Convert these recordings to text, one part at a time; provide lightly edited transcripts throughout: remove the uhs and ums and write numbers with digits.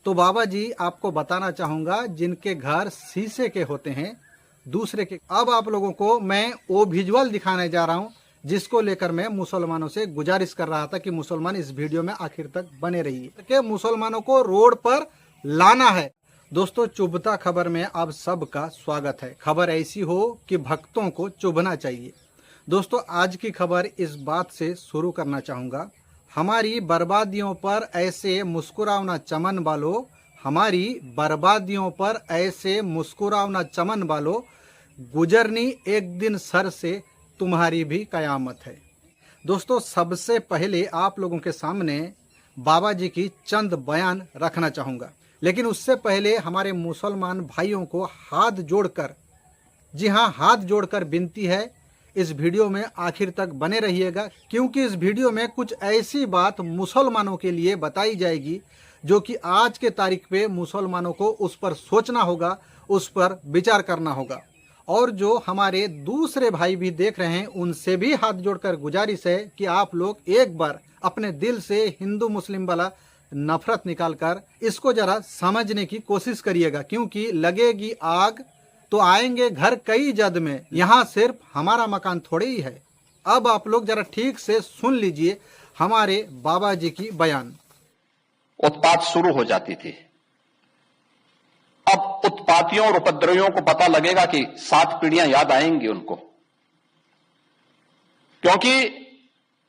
तो बाबा जी आपको बताना चाहूंगा जिनके घर शीशे के होते हैं दूसरे के। अब आप लोगों को मैं वो विजुअल दिखाने जा रहा हूं जिसको लेकर मैं मुसलमानों से गुजारिश कर रहा था कि मुसलमान इस वीडियो में आखिर तक बने रहिए कि मुसलमानों को रोड पर लाना है। दोस्तों चुभता खबर में आप सबका स्वागत है। खबर ऐसी हो कि भक्तों को चुभना चाहिए। दोस्तों आज की खबर इस बात से शुरू करना चाहूँगा, हमारी बर्बादियों पर ऐसे मुस्कुरावना चमन वालों, हमारी बर्बादियों पर ऐसे मुस्कुरावना चमन वालों, गुजरनी एक दिन सर से तुम्हारी भी कयामत है। दोस्तों सबसे पहले आप लोगों के सामने बाबा जी की चंद बयान रखना चाहूँगा, लेकिन उससे पहले हमारे मुसलमान भाइयों को हाथ जोड़कर, जी हाँ हाथ जोड़कर विनती है इस वीडियो में आखिर तक बने रहिएगा, क्योंकि इस वीडियो में कुछ ऐसी बात मुसलमानों के लिए बताई जाएगी जो कि आज के तारीख पे मुसलमानों को उस पर सोचना होगा, उस पर विचार करना होगा। और जो हमारे दूसरे भाई भी देख रहे हैं उनसे भी हाथ जोड़कर गुजारिश है कि आप लोग एक बार अपने दिल से हिंदू मुस्लिम वाला नफरत निकालकर इसको जरा समझने की कोशिश करिएगा, क्योंकि लगेगी आग तो आएंगे घर कई जद में, यहाँ सिर्फ हमारा मकान थोड़े ही है। अब आप लोग जरा ठीक से सुन लीजिए हमारे बाबा जी की बयान। उत्पात शुरू हो जाती थी। अब उत्पातियों और उपद्रवियों को पता लगेगा कि 7 पीढ़ियां याद आएंगी उनको, क्योंकि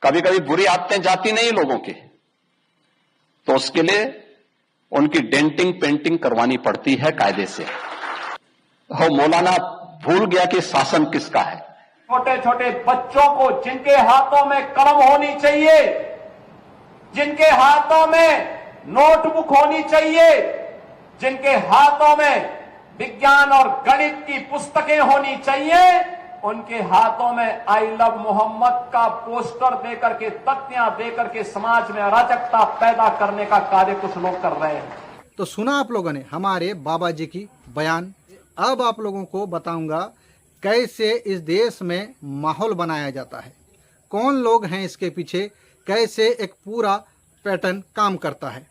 कभी कभी बुरी आदतें जाती नहीं लोगों की, तो उसके लिए उनकी डेंटिंग पेंटिंग करवानी पड़ती है कायदे से। हो मौलाना भूल गया कि शासन किसका है। छोटे छोटे बच्चों को जिनके हाथों में कलम होनी चाहिए, जिनके हाथों में नोटबुक होनी चाहिए, जिनके हाथों में विज्ञान और गणित की पुस्तकें होनी चाहिए, उनके हाथों में आई लव मोहम्मद का पोस्टर देकर के, तख्तियां देकर के समाज में अराजकता पैदा करने का कार्य कुछ लोग कर रहे हैं। तो सुना आप लोगों ने हमारे बाबा जी की बयान। अब आप लोगों को बताऊंगा कैसे इस देश में माहौल बनाया जाता है, कौन लोग हैं इसके पीछे, कैसे एक पूरा पैटर्न काम करता है।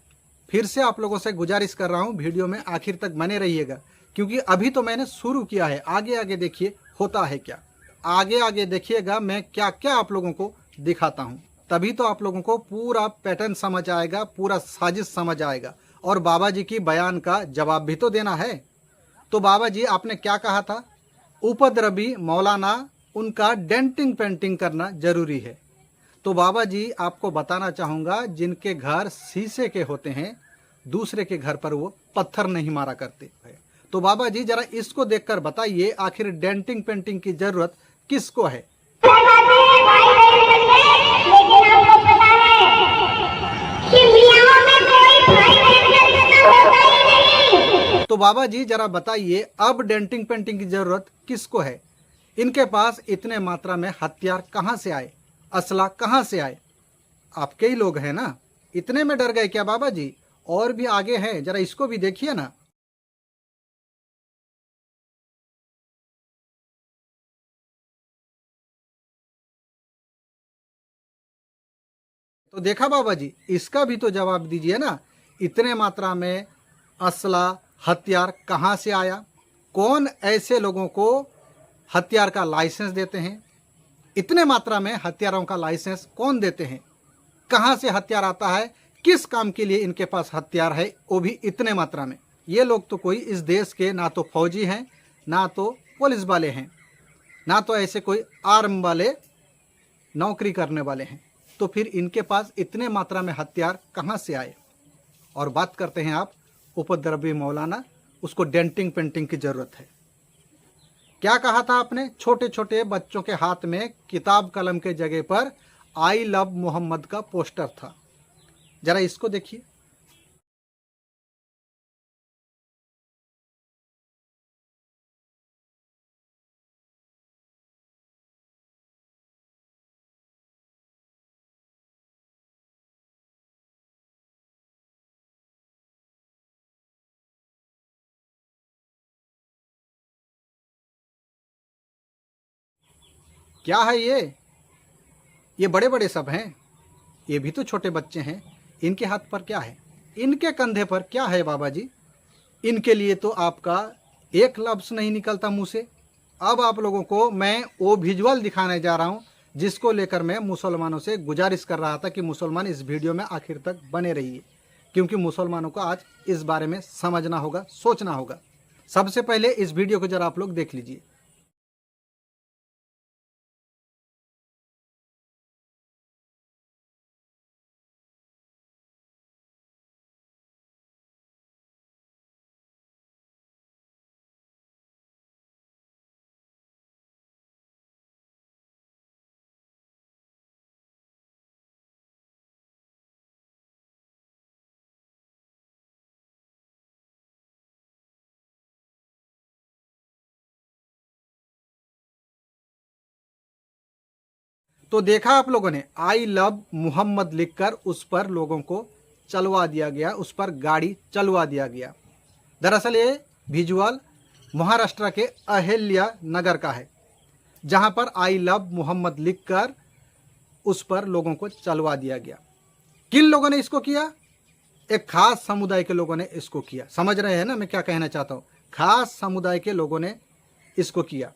फिर से आप लोगों से गुजारिश कर रहा हूं वीडियो में आखिर तक बने रहिएगा, क्योंकि अभी तो मैंने शुरू किया है, आगे आगे देखिए होता है क्या। आगे आगे देखिएगा मैं क्या क्या आप लोगों को दिखाता हूं, तभी तो आप लोगों को पूरा पैटर्न समझ आएगा, पूरा साजिश समझ आएगा। और बाबा जी की बयान का जवाब भी तो देना है। तो बाबा जी आपने क्या कहा था, उपद्रवी मौलाना उनका डेंटिंग पेंटिंग करना जरूरी है। तो बाबा जी आपको बताना चाहूँगा जिनके घर शीशे के होते हैं दूसरे के घर पर वो पत्थर नहीं मारा करते हैं। तो बाबा जी जरा इसको देखकर बताइए आखिर डेंटिंग पेंटिंग की जरूरत किसको है। तो बाबा जी जरा बताइए अब डेंटिंग पेंटिंग की जरूरत किसको है। इनके पास इतने मात्रा में हथियार कहां से आए, असला कहां से आए। आपके ही लोग हैं ना, इतने में डर गए क्या बाबा जी? और भी आगे हैं, जरा इसको भी देखिए ना। तो देखा बाबा जी, इसका भी तो जवाब दीजिए ना। इतने मात्रा में असला हथियार कहां से आया, कौन ऐसे लोगों को हथियार का लाइसेंस देते हैं, इतने मात्रा में हथियारों का लाइसेंस कौन देते हैं, कहां से हथियार आता है, किस काम के लिए इनके पास हथियार है, वो भी इतने मात्रा में। ये लोग तो कोई इस देश के ना तो फौजी हैं, ना तो पुलिस वाले हैं, ना तो ऐसे कोई आर्म वाले नौकरी करने वाले हैं। तो फिर इनके पास इतने मात्रा में हथियार कहां से आए। और बात करते हैं आप उपद्रवी मौलाना, उसको डेंटिंग पेंटिंग की जरूरत है। क्या कहा था आपने, छोटे छोटे बच्चों के हाथ में किताब कलम के जगह पर आई लव मोहम्मद का पोस्टर था। जरा इसको देखिए। क्या है ये बड़े बड़े सब हैं, ये भी तो छोटे बच्चे हैं, इनके हाथ पर क्या है। इनके कंधे पर क्या है बाबा जी? इनके लिए तो आपका एक लफ्ज़ नहीं निकलता मुंह से। अब आप लोगों को मैं वो विजुअल दिखाने जा रहा हूं जिसको लेकर मैं मुसलमानों से गुजारिश कर रहा था कि मुसलमान इस वीडियो में आखिर तक बने रहिए, क्योंकि मुसलमानों को आज इस बारे में समझना होगा, सोचना होगा। सबसे पहले इस वीडियो को जरा आप लोग देख लीजिए। तो देखा आप लोगों ने, आई लव मोहम्मद लिखकर उस पर लोगों को चलवा दिया गया, उस पर गाड़ी चलवा दिया गया। दरअसल ये विजुअल महाराष्ट्र के अहिल्या नगर का है, जहां पर आई लव मोहम्मद लिखकर उस पर लोगों को चलवा दिया गया। किन लोगों ने इसको किया? एक खास समुदाय के लोगों ने इसको किया। समझ रहे हैं ना मैं क्या कहना चाहता हूं? खास समुदाय के लोगों ने इसको किया।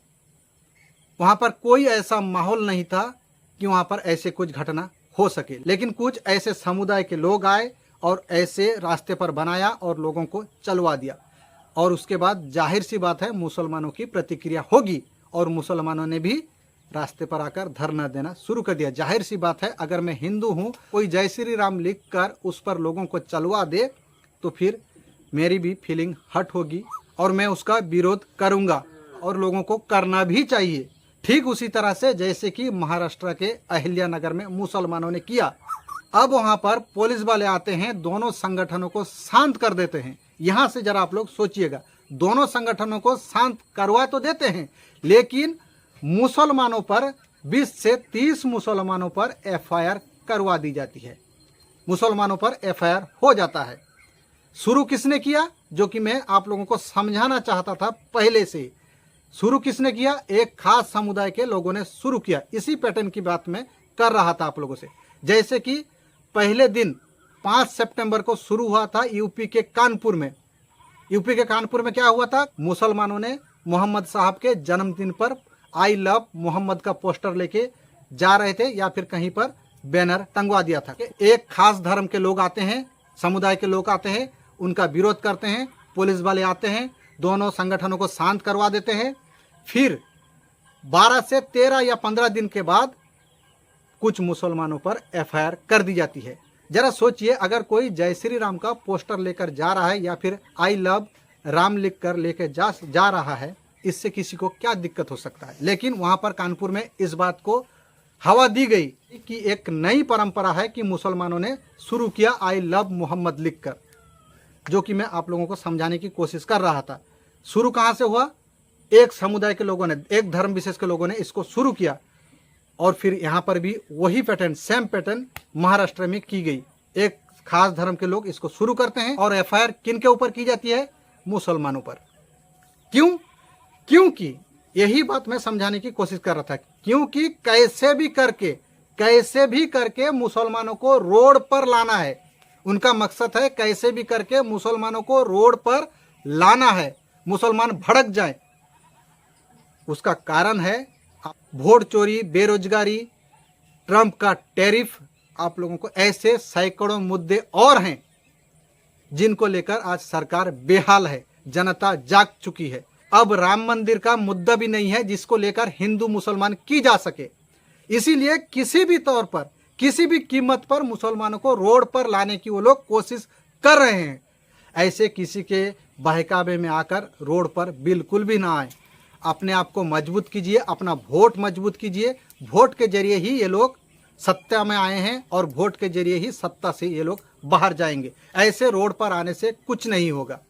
वहां पर कोई ऐसा माहौल नहीं था कि वहां पर ऐसे कुछ घटना हो सके, लेकिन कुछ ऐसे समुदाय के लोग आए और ऐसे रास्ते पर बनाया और लोगों को चलवा दिया। और उसके बाद जाहिर सी बात है मुसलमानों की प्रतिक्रिया होगी, और मुसलमानों ने भी रास्ते पर आकर धरना देना शुरू कर दिया। जाहिर सी बात है, अगर मैं हिंदू हूं, कोई जय श्री राम लिख कर उस पर लोगों को चलवा दे तो फिर मेरी भी फीलिंग हर्ट होगी और मैं उसका विरोध करूंगा, और लोगों को करना भी चाहिए। ठीक उसी तरह से जैसे कि महाराष्ट्र के अहिल्या नगर में मुसलमानों ने किया। अब वहां पर पुलिस वाले आते हैं, दोनों संगठनों को शांत कर देते हैं। यहां से जरा आप लोग सोचिएगा, दोनों संगठनों को शांत करवा तो देते हैं, लेकिन मुसलमानों पर 20 से 30 मुसलमानों पर एफआईआर करवा दी जाती है। मुसलमानों पर एफआईआर हो जाता है। शुरू किसने किया? जो कि मैं आप लोगों को समझाना चाहता था पहले से। शुरू किसने किया? एक खास समुदाय के लोगों ने शुरू किया। इसी पैटर्न की बात मैं कर रहा था आप लोगों से। जैसे कि पहले दिन 5 सितंबर को शुरू हुआ था यूपी के कानपुर में। यूपी के कानपुर में क्या हुआ था? मुसलमानों ने मोहम्मद साहब के जन्मदिन पर आई लव मोहम्मद का पोस्टर लेके जा रहे थे, या फिर कहीं पर बैनर टंगवा दिया था। एक खास धर्म के लोग आते हैं, समुदाय के लोग आते हैं, उनका विरोध करते हैं, पुलिस वाले आते हैं, दोनों संगठनों को शांत करवा देते हैं। फिर 12 से 13 या 15 दिन के बाद कुछ मुसलमानों पर एफआईआर कर दी जाती है। जरा सोचिए, अगर कोई जय श्री राम का पोस्टर लेकर जा रहा है या फिर आई लव राम लिख कर लेकर जा रहा है, इससे किसी को क्या दिक्कत हो सकता है? लेकिन वहां पर कानपुर में इस बात को हवा दी गई कि एक नई परंपरा है कि मुसलमानों ने शुरू किया आई लव मोहम्मद लिखकर, जो कि मैं आप लोगों को समझाने की कोशिश कर रहा था। शुरू कहां से हुआ? एक समुदाय के लोगों ने, एक धर्म विशेष के लोगों ने इसको शुरू किया, और फिर यहाँ पर भी वही पैटर्न, सेम पैटर्न महाराष्ट्र में की गई। एक खास धर्म के लोग इसको शुरू करते हैं और एफआईआर किन के ऊपर की जाती है? मुसलमानों पर। क्यों? क्योंकि यही बात मैं समझाने की कोशिश कर रहा था, क्योंकि कैसे भी करके मुसलमानों को रोड पर लाना है। उनका मकसद है कैसे भी करके मुसलमानों को रोड पर लाना है, मुसलमान भड़क जाएं। उसका कारण है वोट चोरी, बेरोजगारी, ट्रंप का टैरिफ। आप लोगों को ऐसे सैकड़ों मुद्दे और हैं जिनको लेकर आज सरकार बेहाल है, जनता जाग चुकी है। अब राम मंदिर का मुद्दा भी नहीं है जिसको लेकर हिंदू मुसलमान की जा सके। इसीलिए किसी भी तौर पर, किसी भी कीमत पर मुसलमानों को रोड पर लाने की वो लोग कोशिश कर रहे हैं। ऐसे किसी के बहकावे में आकर रोड पर बिल्कुल भी ना आए। अपने आप को मजबूत कीजिए, अपना वोट मजबूत कीजिए। वोट के जरिए ही ये लोग सत्ता में आए हैं और वोट के जरिए ही सत्ता से ये लोग बाहर जाएंगे। ऐसे रोड पर आने से कुछ नहीं होगा।